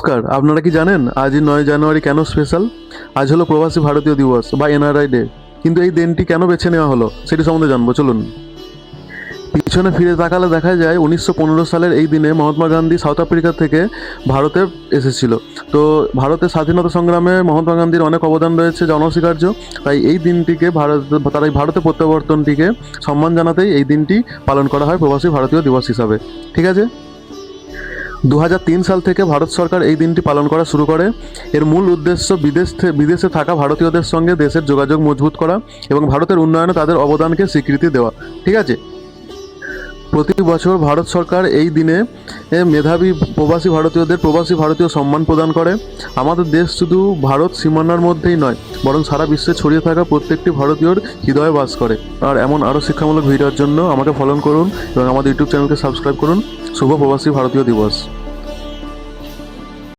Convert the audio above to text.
নমস্কার, আপনারা কি জানেন আজ 9 জানুয়ারি কেন স্পেশাল? আজ হলো প্রবাসী ভারতীয় দিবস বা এনআরআই ডে। কিন্তু এই দিনটি কেন বেছে নেওয়া হলো সেটি সম্বন্ধে জানবো, চলুন। পিছনে ফিরে তাকালে দেখা যায় 1915 সালের এই দিনে মহাত্মা গান্ধী সাউথ আফ্রিকা থেকে ভারতে এসেছিল। তো ভারতের স্বাধীনতা সংগ্রামে মহাত্মা গান্ধীর অনেক অবদান রয়েছে, যা অনস্বীকার্য। তাই এই দিনটিকে তারা এই ভারতে প্রত্যাবর্তনটিকে সম্মান জানাতেই এই দিনটি পালন করা হয় প্রবাসী ভারতীয় দিবস হিসাবে। ঠিক আছে। 2003 সাল থেকে ভারত সরকার এই দিনটি পালন করা শুরু করে। এর মূল উদ্দেশ্য বিদেশে থাকা ভারতীয়দের সঙ্গে দেশের যোগাযোগ মজবুত করা এবং ভারতের উন্নয়নে তাদের অবদানকে স্বীকৃতি দেওয়া। ঠিক আছে। প্রতি বছর ভারত সরকার এই দিনে মেধাবী প্রবাসী ভারতীয় সম্মান প্রদান করে। আমাদের দেশ শুধু ভারত সীমানার মধ্যেই নয়, বরং সারা বিশ্বে ছড়িয়ে থাকা প্রত্যেকটি ভারতীয়র হৃদয়ে বাস করে। আর এমন আরও শিক্ষামূলক ভিডিওর জন্য আমাকে ফলো করুন এবং আমাদের ইউটিউব চ্যানেলকে সাবস্ক্রাইব করুন। শুভ প্রবাসী ভারতীয় দিবস।